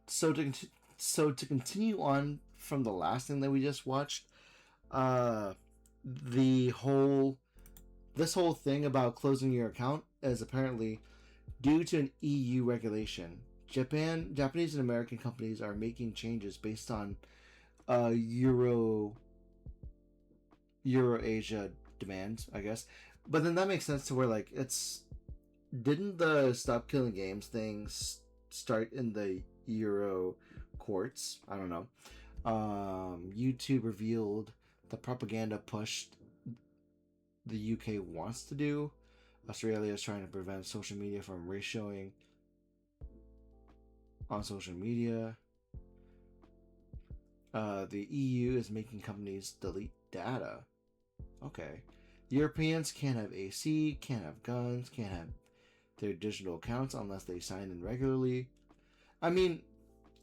so to continue on from the last thing that we just watched, uh, the whole this whole thing about closing your account is apparently due to an EU regulation. Japanese, and American companies are making changes based on Euro Asia demands, I guess. But then that makes sense to where like it's didn't the Stop Killing Games things start in the Euro courts? I don't know. YouTube revealed the propaganda push the UK wants to do. Australia is trying to prevent social media from ratioing on social media. The EU is making companies delete data. Okay. Europeans can't have AC, can't have guns, can't have their digital accounts unless they sign in regularly. I mean,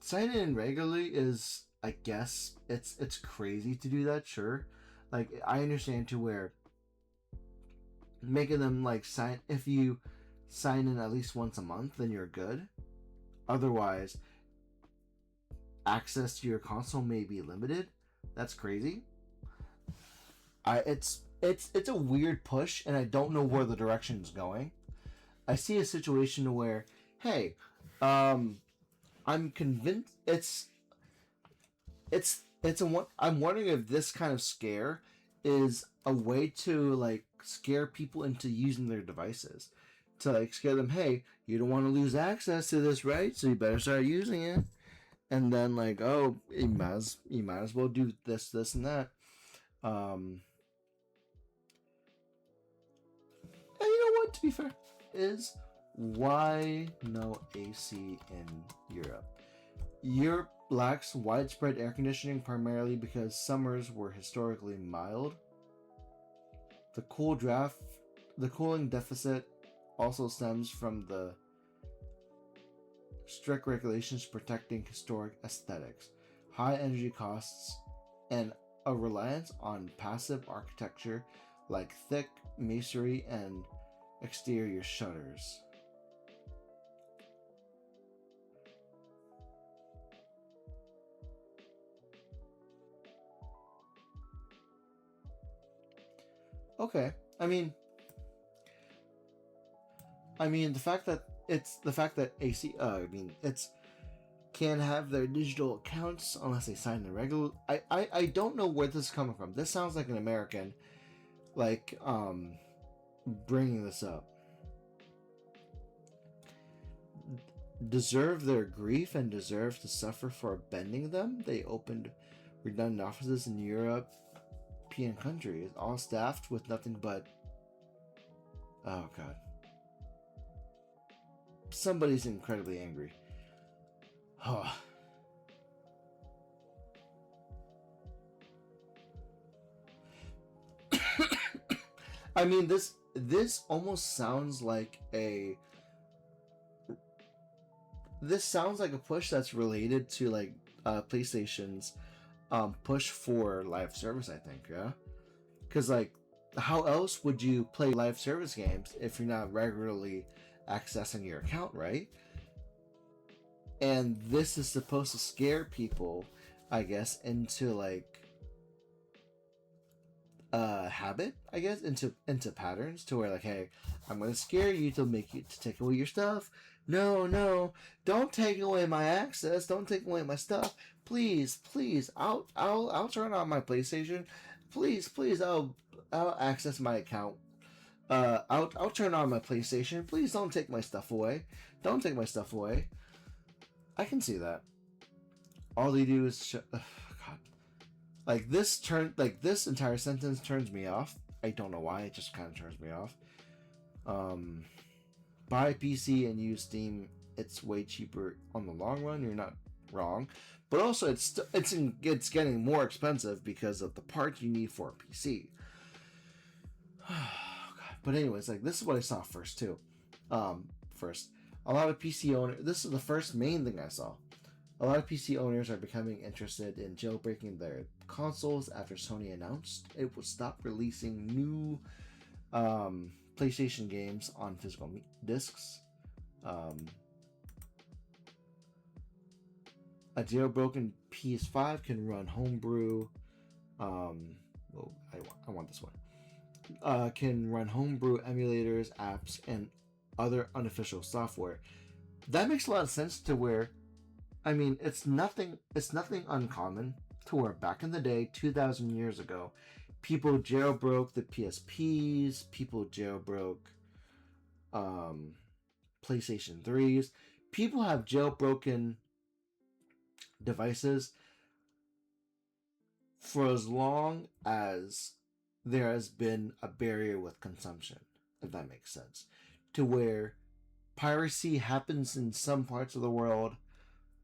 signing in regularly is, I guess, it's crazy to do that, sure. Like, I understand to where making them like sign, if you sign in at least once a month, then you're good. Otherwise, access to your console may be limited. That's crazy. It's a weird push, and I don't know where the direction is going. I see a situation where, hey, I'm convinced it's a one. I'm wondering if this kind of scare is a way to like scare people into using their devices, to like scare them. Hey, you don't want to lose access to this, right? So you better start using it. And then like, oh, you might as well do this, and that. And you know what? To be fair, is why no AC in Europe? Europe lacks widespread air conditioning primarily because summers were historically mild. The cooling deficit also stems from the strict regulations protecting historic aesthetics, high energy costs, and a reliance on passive architecture like thick masonry and exterior shutters. Okay, the fact that AC, it's can have their digital accounts unless they sign the regular. I don't know where this is coming from. This sounds like an American, like bringing this up. Deserve their grief and deserve to suffer for bending them. They opened redundant offices in European countries, all staffed with nothing but. Oh god. Somebody's incredibly angry. Huh. This almost sounds like a. This sounds like a push that's related to like PlayStation's push for live service. I think, yeah, because like, how else would you play live service games if you're not regularly accessing your account, right? And this is supposed to scare people, I guess, into like habit, I guess, into patterns to where like, hey, I'm gonna scare you to make you to take away your stuff. No, don't take away my access. Don't take away my stuff. Please. I'll turn on my PlayStation. Please, I'll access my account. I'll turn on my PlayStation. Please don't take my stuff away. Don't take my stuff away. I can see that. All they do is God. This entire sentence turns me off. I don't know why. It just kind of turns me off. Buy a PC and use Steam. It's way cheaper on the long run. You're not wrong, but also it's getting more expensive because of the parts you need for a PC. But anyways, like this is what I saw first too. First, a lot of PC owners. This is the first main thing I saw. A lot of PC owners are becoming interested in jailbreaking their consoles after Sony announced it would stop releasing new PlayStation games on physical discs. A jailbroken PS5 can run homebrew. Um, well, I want this one. Can run homebrew emulators, apps, and other unofficial software. That makes a lot of sense to where, I mean, it's nothing uncommon to where back in the day, 2,000 years ago, people jailbroke the PSPs, people jailbroke um, PlayStation 3s. People have jailbroken devices for as long as there has been a barrier with consumption, if that makes sense. To where piracy happens in some parts of the world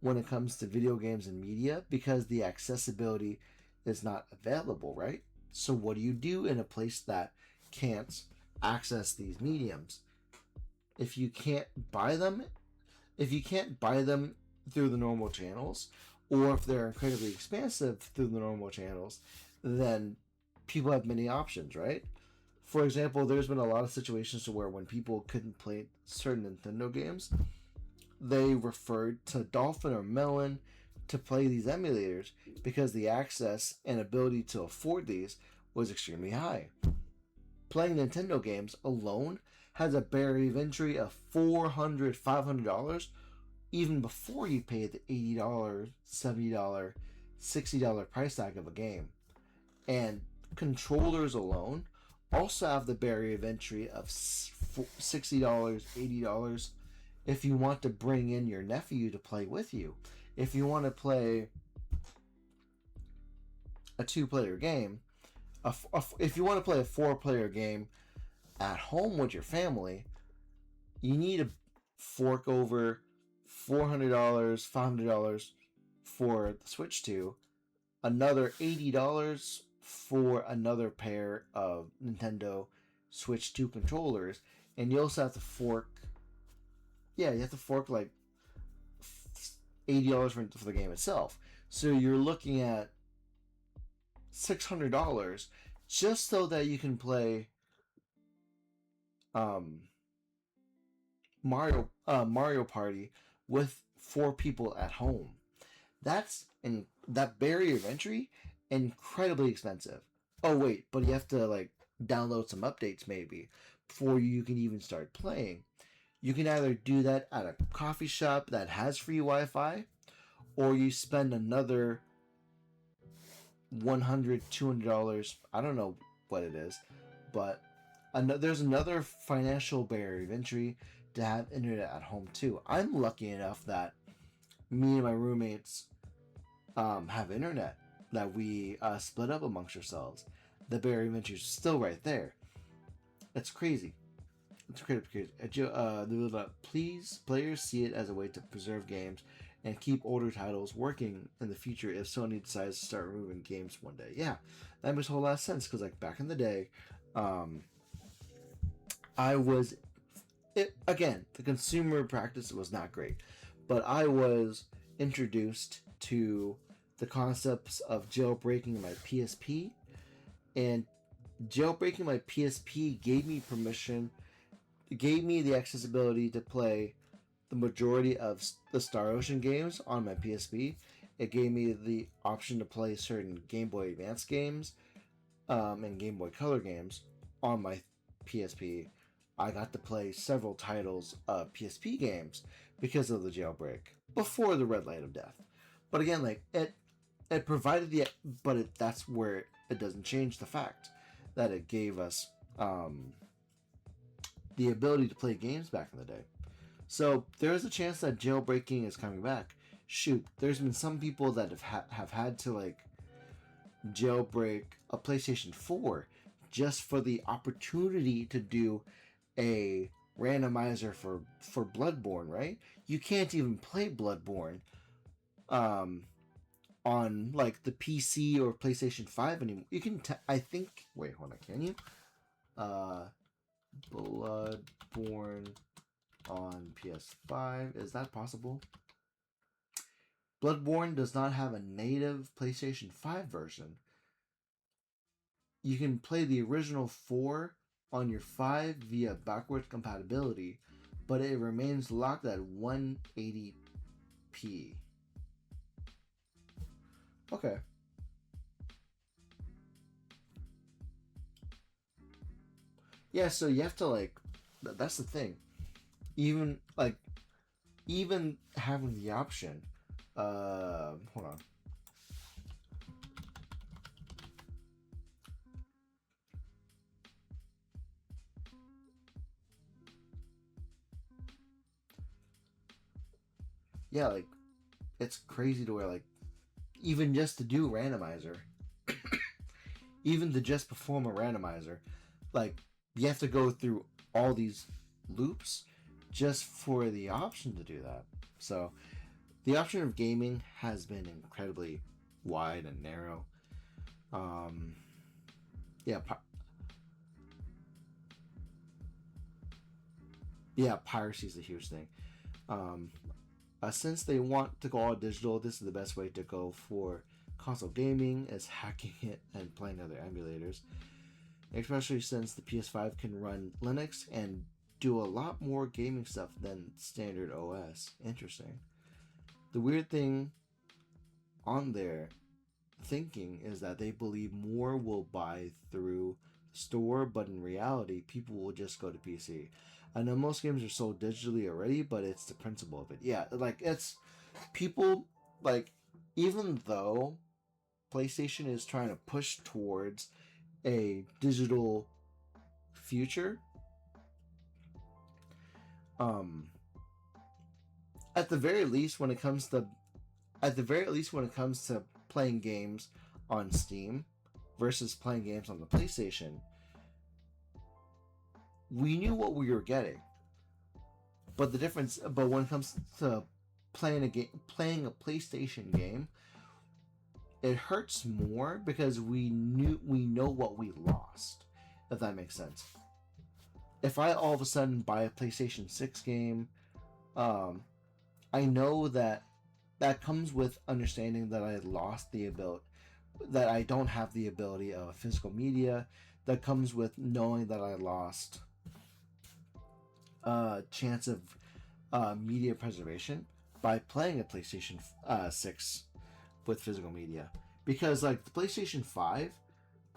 when it comes to video games and media because the accessibility is not available, right? So, what do you do in a place that can't access these mediums? If you can't buy them, if you can't buy them through the normal channels, or if they're incredibly expensive through the normal channels, then people have many options, right? For example, there's been a lot of situations where when people couldn't play certain Nintendo games, they referred to Dolphin or Melon to play these emulators because the access and ability to afford these was extremely high. Playing Nintendo games alone has a barrier of entry of $400, $500 even before you pay the $80, $70, $60 price tag of a game. And controllers alone also have the barrier of entry of $60, $80 if you want to bring in your nephew to play with you. If you want to play a two-player game, if you want to play a four-player game at home with your family, you need to fork over $400, $500 for the Switch 2, another $80 for another pair of Nintendo Switch 2 controllers, and you also have to fork, you have to fork like $80 for the game itself. So you're looking at $600 just so that you can play Mario Party with four people at home. That barrier of entry incredibly expensive. Oh wait, but you have to like download some updates maybe before you can even start playing. You can either do that at a coffee shop that has free Wi-Fi, or you spend another $100, $200. I don't know what it is, but there's another financial barrier of entry to have internet at home too. I'm lucky enough that me and my roommates have internet that we split up amongst ourselves. The barrier of entry is still right there. It's crazy. It's crazy. Please, players see it as a way to preserve games and keep older titles working in the future if Sony decides to start removing games one day. Yeah, that makes a whole lot of sense because like back in the day, I was again, the consumer practice was not great, but I was introduced to the concepts of jailbreaking my PSP, and jailbreaking my PSP gave me permission, gave me the accessibility to play the majority of the Star Ocean games on my PSP. It gave me the option to play certain Game Boy Advance games and Game Boy Color games on my PSP. I got to play several titles of PSP games because of the jailbreak before the red light of death. But again, like it provided that's where it doesn't change the fact that it gave us the ability to play games back in the day. So there is a chance that jailbreaking is coming back. Shoot, there's been some people that have had to like jailbreak a PlayStation 4 just for the opportunity to do a randomizer for Bloodborne, right? You can't even play Bloodborne on like the PC or PlayStation 5 anymore. You can I think wait, hold on, can you? Bloodborne on PS5, is that possible? Bloodborne does not have a native PlayStation 5 version. You can play the original 4 on your 5 via backwards compatibility, but it remains locked at 180p. Okay. Yeah, so you have to like that's the thing. Even like even having the option. Hold on. Yeah, like it's crazy to where like even just to do randomizer, even to just perform a randomizer, like you have to go through all these loops just for the option to do that. So the option of gaming has been incredibly wide and narrow. Um, yeah, yeah, piracy is a huge thing. Um, since they want to go all digital, this is the best way to go for console gaming is hacking it and playing other emulators. Especially since the PS5 can run Linux and do a lot more gaming stuff than standard OS. Interesting. The weird thing on their thinking is that they believe more will buy through the store, but in reality, people will just go to PC. I know most games are sold digitally already, but it's the principle of it. Yeah, like it's people like even though PlayStation is trying to push towards a digital future, um at the very least when it comes to playing games on Steam versus playing games on the PlayStation, we knew what we were getting. But when it comes to playing a PlayStation game, it hurts more because we know what we lost. If that makes sense. If I all of a sudden buy a PlayStation 6 game, um, I know that that comes with understanding that I lost the ability, that I don't have the ability of physical media. That comes with knowing that I lost a chance of media preservation by playing a PlayStation 6 with physical media. Because like the PlayStation 5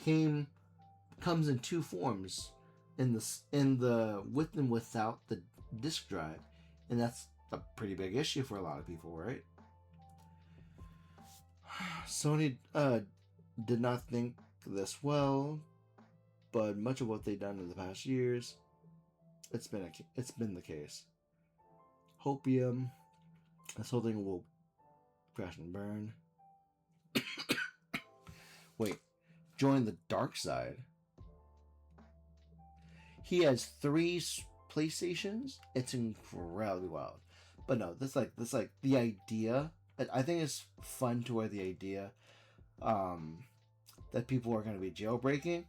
came comes in two forms in the with and without the disk drive, and that's a pretty big issue for a lot of people, right? Sony did not think this well, but much of what they've done in the past years, it's been the case. Hopium, this whole thing will crash and burn. Wait, join the dark side. He has three PlayStations. It's incredibly wild. But no, this like the idea. I think it's fun to where the idea um, that people are going to be jailbreaking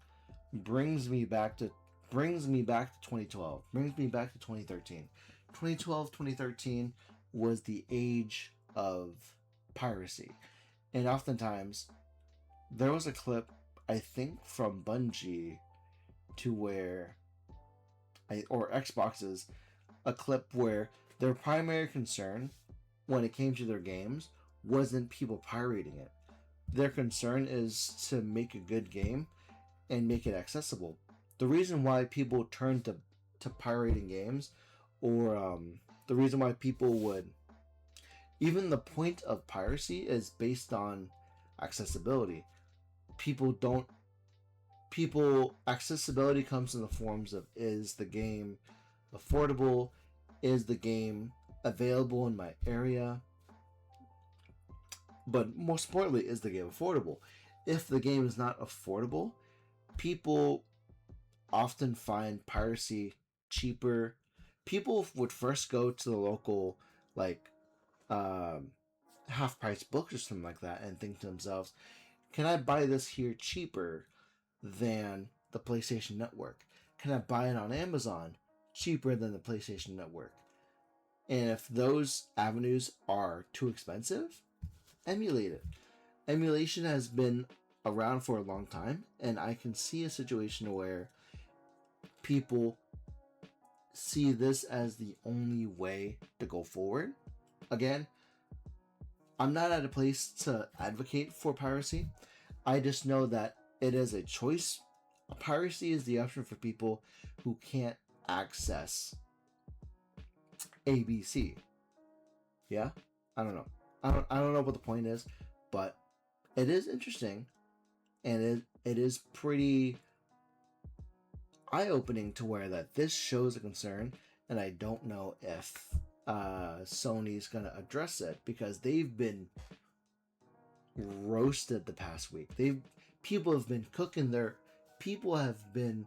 brings me back to 2012. Brings me back to 2013. 2012, 2013 was the age of piracy, and oftentimes there was a clip I think from Bungie to where or Xboxes, a clip where their primary concern when it came to their games wasn't people pirating it. Their concern is to make a good game and make it accessible. The reason why people turn to pirating games, or the reason why people would, even the point of piracy is based on accessibility. People don't people accessibility comes in the forms of is the game affordable, is the game available in my area, but most importantly, is the game affordable? If the game is not affordable, people often find piracy cheaper. People would first go to the local like um, half price books or something like that and think to themselves, can I buy this here cheaper than the PlayStation Network? Can I buy it on Amazon cheaper than the PlayStation Network? And if those avenues are too expensive, emulate it. Emulation has been around for a long time, and I can see a situation where people see this as the only way to go forward. Again, I'm not at a place to advocate for piracy. I just know that it is a choice. Piracy is the option for people who can't access ABC. Yeah, I don't know. I don't know what the point is, but it is interesting, and it is pretty eye opening to where that this shows a concern, and I don't know if Sony's gonna address it because they've been roasted the past week. They've people have been cooking their people have been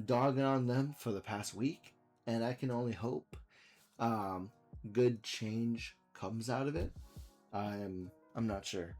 dogging on them for the past week, and I can only hope um, good change comes out of it. I'm not sure.